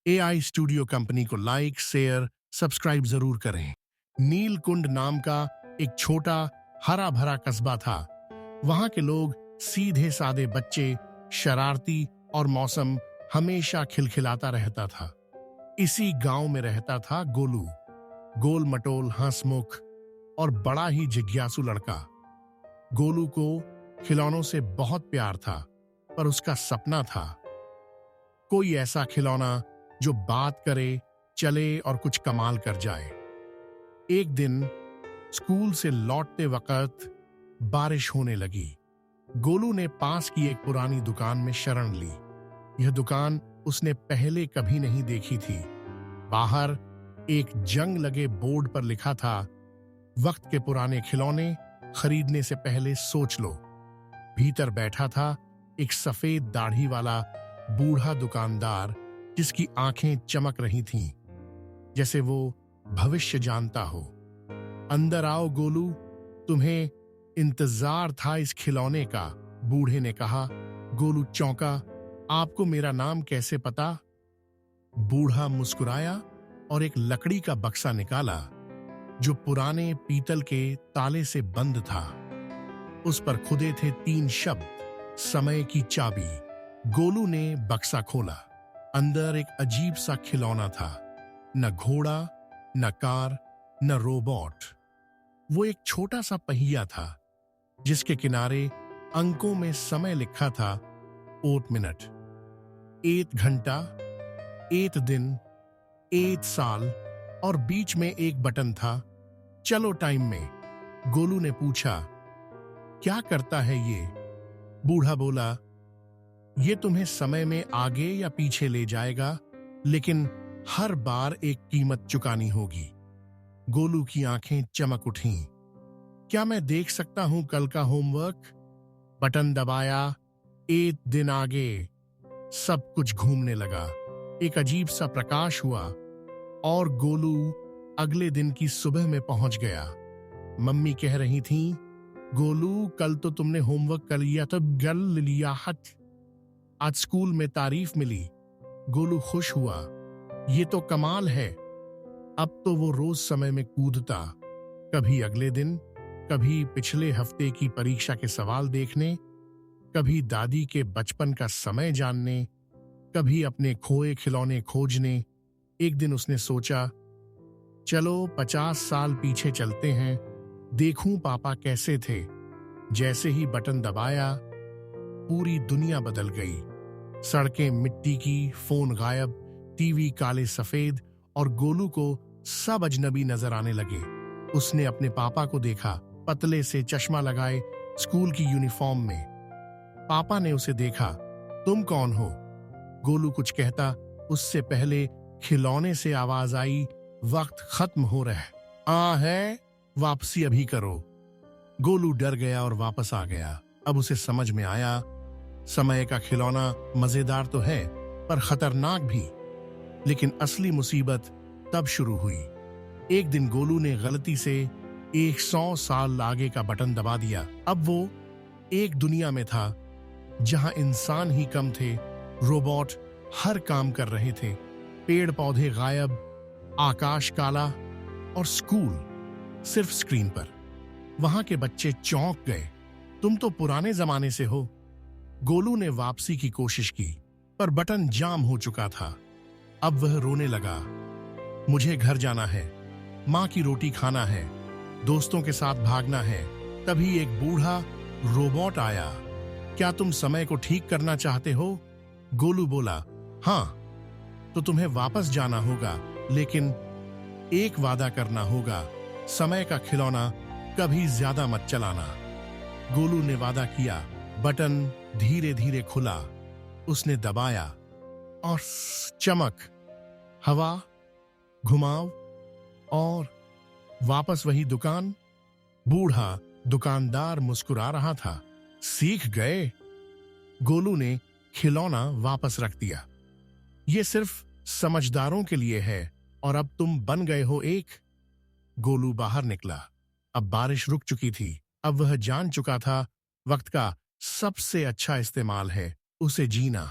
AI studio company को like, share, subscribe जरूर करें। नीलकुंड नाम का एक छोटा हरा भरा कस्बा था। वहां के लोग सीधे सादे बच्चे, शरारती और मौसम हमेशा खिलखिलाता रहता था। इसी गांव में रहता था गोलू, गोल मटोल, हंसमुख और बड़ा ही जिज्ञासु लड़का। गोलू को खिलौनों से बहुत प्यार था, पर उसका सपना था कोई ऐसा खिलौना जो बात करे, चले और कुछ कमाल कर जाए। एक दिन स्कूल से लौटते वक्त बारिश होने लगी। गोलू ने पास की एक पुरानी दुकान में शरण ली। यह दुकान उसने पहले कभी नहीं देखी थी। बाहर एक जंग लगे बोर्ड पर लिखा था, वक्त के पुराने खिलौने खरीदने से पहले सोच लो। भीतर बैठा था एक सफेद दाढ़ी वाला बूढ़ा दुकानदार, जिसकी आंखें चमक रही थीं, जैसे वो भविष्य जानता हो। अंदर आओ गोलू, तुम्हें इंतजार था इस खिलौने का, बूढ़े ने कहा। गोलू चौंका, आपको मेरा नाम कैसे पता? बूढ़ा मुस्कुराया और एक लकड़ी का बक्सा निकाला जो पुराने पीतल के ताले से बंद था। उस पर खुदे थे 3 शब्द, समय की चाबी। गोलू ने बक्सा खोला। अंदर एक अजीब सा खिलौना था, न घोड़ा, न कार, न रोबोट। वो एक छोटा सा पहिया था जिसके किनारे अंकों में समय लिखा था, 8 मिनट, 8 घंटा, 8 दिन, 8 साल और बीच में एक बटन था, चलो टाइम में। गोलू ने पूछा, क्या करता है ये? बूढ़ा बोला, ये तुम्हें समय में आगे या पीछे ले जाएगा, लेकिन हर बार एक कीमत चुकानी होगी। गोलू की आंखें चमक उठीं। क्या मैं देख सकता हूं कल का होमवर्क? बटन दबाया, 1 दिन आगे। सब कुछ घूमने लगा। एक अजीब सा प्रकाश हुआ और गोलू अगले दिन की सुबह में पहुंच गया। मम्मी कह रही थीं, गोलू कल तो तुमने होमवर्क कर लिया तो गल लिया हट। आज स्कूल में तारीफ मिली। गोलू खुश हुआ, ये तो कमाल है। अब तो वो रोज समय में कूदता, कभी अगले दिन, कभी पिछले हफ्ते की परीक्षा के सवाल देखने, कभी दादी के बचपन का समय जानने, कभी अपने खोए खिलौने खोजने। एक दिन उसने सोचा, चलो 50 साल पीछे चलते हैं, देखूं पापा कैसे थे। जैसे ही बटन दबाया, पूरी दुनिया बदल गई। सड़कें मिट्टी की, फोन गायब, टीवी काले सफेद और गोलू को सब अजनबी नजर आने लगे। उसने अपने पापा को देखा, पतले से, चश्मा लगाए, स्कूल की यूनिफॉर्म में। पापा ने उसे देखा, तुम कौन हो? गोलू कुछ कहता, उससे पहले खिलौने से आवाज आई, वक्त खत्म हो रहा है, वापसी अभी करो। गोलू डर गया और वापस आ गया। अब उसे समझ में आया, समय का खिलौना मजेदार तो है, पर खतरनाक भी। लेकिन असली मुसीबत तब शुरू हुई। एक दिन गोलू ने गलती से 100 साल आगे का बटन दबा दिया। अब वो एक दुनिया में था जहां इंसान ही कम थे, रोबोट हर काम कर रहे थे, पेड़ पौधे गायब, आकाश काला और स्कूल सिर्फ स्क्रीन पर। वहां के बच्चे चौंक गए, तुम तो पुराने जमाने से हो। गोलू ने वापसी की कोशिश की, पर बटन जाम हो चुका था। अब वह रोने लगा, मुझे घर जाना है, माँ की रोटी खाना है, दोस्तों के साथ भागना है। तभी एक बूढ़ा रोबोट आया। क्या तुम समय को ठीक करना चाहते हो? गोलू बोला, हाँ। तो तुम्हें वापस जाना होगा, लेकिन एक वादा करना होगा, समय का खिलौना कभी ज्यादा मत चलाना। गोलू ने वादा किया। बटन धीरे धीरे खुला। उसने दबाया और चमक, हवा, घुमाव और वापस वही दुकान। बूढ़ा दुकानदार मुस्कुरा रहा था। सीख गए। गोलू ने खिलौना वापस रख दिया। ये सिर्फ समझदारों के लिए है और अब तुम बन गए हो एक। गोलू बाहर निकला। अब बारिश रुक चुकी थी। अब वह जान चुका था, वक्त का सबसे अच्छा इस्तेमाल है उसे जीना।